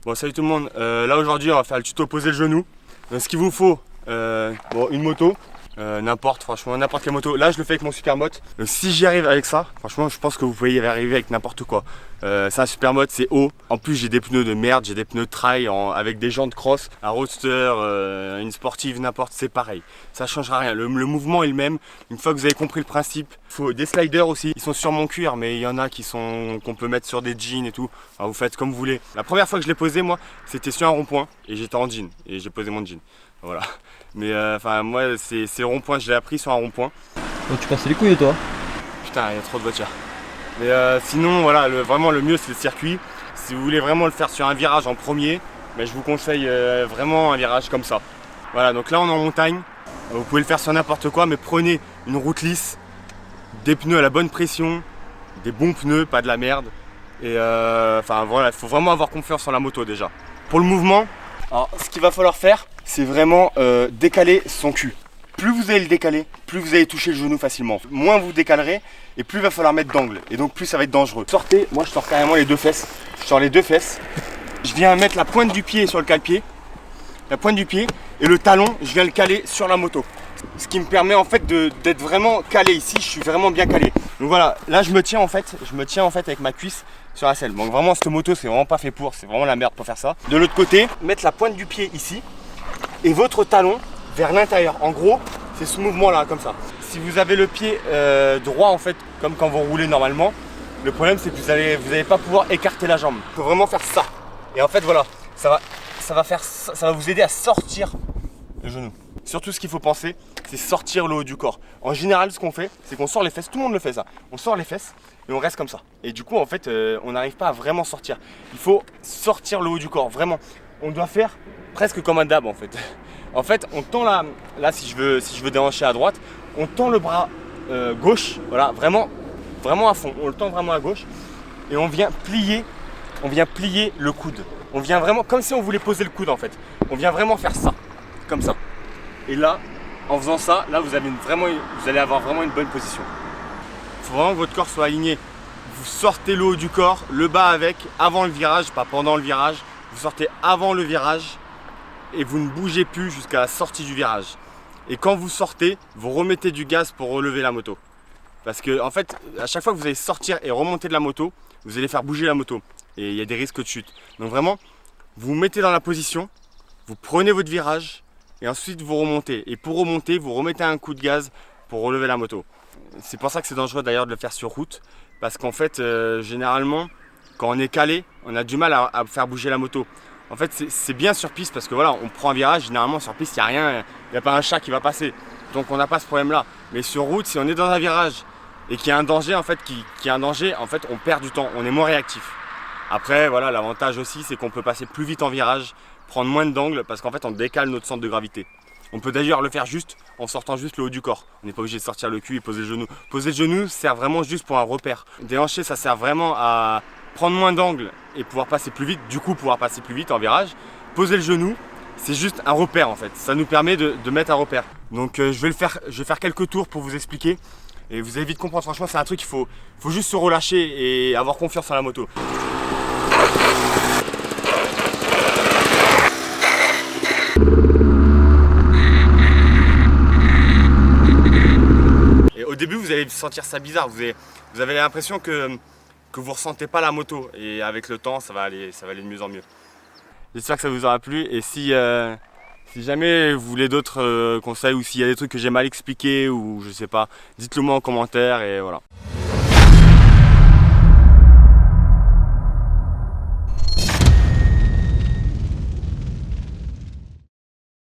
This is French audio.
Bon, salut tout le monde, là aujourd'hui on va faire le tuto poser le genou. Donc, ce qu'il vous faut, une moto, n'importe, franchement n'importe quelle moto. Là je le fais avec mon Supermoto. Si j'y arrive avec ça, franchement je pense que vous pouvez y arriver avec n'importe quoi. C'est un Supermoto, c'est haut. En plus j'ai des pneus de merde, j'ai des pneus trail avec des jantes cross. Un roadster, une sportive, n'importe, c'est pareil. Ça changera rien, le mouvement est le même. Une fois que vous avez compris le principe, il faut des sliders aussi. Ils sont sur mon cuir, mais il y en a qu'on peut mettre sur des jeans et tout. Alors vous faites comme vous voulez. La première fois que je l'ai posé, moi, c'était sur un rond-point et j'étais en jean et j'ai posé mon jean. Voilà. Mais enfin moi c'est le rond-point, je l'ai appris sur un rond-point. Donc tu passes les couilles toi? Putain, il y a trop de voitures. Mais sinon voilà, vraiment le mieux c'est le circuit. Si vous voulez vraiment le faire sur un virage en premier, mais je vous conseille vraiment un virage comme ça. Voilà, donc là on est en montagne. Vous pouvez le faire sur n'importe quoi, mais prenez une route lisse, des pneus à la bonne pression, des bons pneus, pas de la merde. Et enfin voilà, il faut vraiment avoir confiance en la moto déjà. Pour le mouvement, alors ce qu'il va falloir faire, c'est vraiment décaler son cul. Plus vous allez le décaler, plus vous allez toucher le genou facilement. Moins vous décalerez et plus il va falloir mettre d'angle. Et donc plus ça va être dangereux. Sortez, moi je sors carrément les deux fesses. Je sors les deux fesses. Je viens mettre la pointe du pied sur le cale-pied. La pointe du pied et le talon, je viens le caler sur la moto. Ce qui me permet en fait d'être vraiment calé ici. Je suis vraiment bien calé. Donc voilà, là je me tiens en fait avec ma cuisse sur la selle. Donc vraiment cette moto c'est vraiment pas fait pour, c'est vraiment la merde pour faire ça. De l'autre côté, mettre la pointe du pied ici et votre talon vers l'intérieur. En gros, c'est ce mouvement là, comme ça. Si vous avez le pied droit en fait, comme quand vous roulez normalement, le problème c'est que vous allez pas pouvoir écarter la jambe. Il faut vraiment faire ça. Et en fait voilà, ça va vous aider à sortir le genou. Surtout ce qu'il faut penser, c'est sortir le haut du corps. En général, ce qu'on fait, c'est qu'on sort les fesses. Tout le monde le fait ça. On sort les fesses et on reste comme ça. Et du coup, en fait, on n'arrive pas à vraiment sortir. Il faut sortir le haut du corps, vraiment. On doit faire presque comme un dab en fait. En fait, on tend là si je veux déhancher à droite, on tend le bras gauche, voilà, vraiment à fond. On le tend vraiment à gauche et on vient plier le coude. On vient vraiment comme si on voulait poser le coude en fait. On vient vraiment faire ça, comme ça. Et là, en faisant ça, là vous allez avoir vraiment une bonne position. Il faut vraiment que votre corps soit aligné. Vous sortez le haut du corps, le bas avec, avant le virage, pas pendant le virage. Vous sortez avant le virage et vous ne bougez plus jusqu'à la sortie du virage. Et quand vous sortez, vous remettez du gaz pour relever la moto. Parce que en fait, à chaque fois que vous allez sortir et remonter de la moto, vous allez faire bouger la moto. Et il y a des risques de chute. Donc vraiment, vous vous mettez dans la position, vous prenez votre virage et ensuite vous remontez. Et pour remonter, vous remettez un coup de gaz pour relever la moto. C'est pour ça que c'est dangereux d'ailleurs de le faire sur route. Parce qu'en fait, généralement, quand on est calé, on a du mal à faire bouger la moto. En fait, c'est bien sur piste parce que voilà, on prend un virage, généralement sur piste, il n'y a rien, il n'y a pas un chat qui va passer. Donc on n'a pas ce problème-là. Mais sur route, si on est dans un virage et qu'il y a un danger, en fait, on perd du temps, on est moins réactif. Après, voilà, l'avantage aussi, c'est qu'on peut passer plus vite en virage, prendre moins d'angle parce qu'en fait, on décale notre centre de gravité. On peut d'ailleurs le faire juste en sortant juste le haut du corps. On n'est pas obligé de sortir le cul et poser le genou. Poser le genou sert vraiment juste pour un repère. Déhancher, ça sert vraiment à prendre moins d'angle et pouvoir passer plus vite, du coup pouvoir passer plus vite en virage. Poser le genou, c'est juste un repère en fait. Ça nous permet de mettre un repère. Donc je vais faire quelques tours pour vous expliquer. Et vous allez vite comprendre, franchement c'est un truc, il faut juste se relâcher et avoir confiance en la moto. Et au début vous allez sentir ça bizarre, vous avez l'impression que vous ressentez pas la moto et avec le temps ça va aller de mieux en mieux. J'espère que ça vous aura plu et si jamais vous voulez d'autres conseils ou s'il y a des trucs que j'ai mal expliqués ou je sais pas, dites-le moi en commentaire et voilà.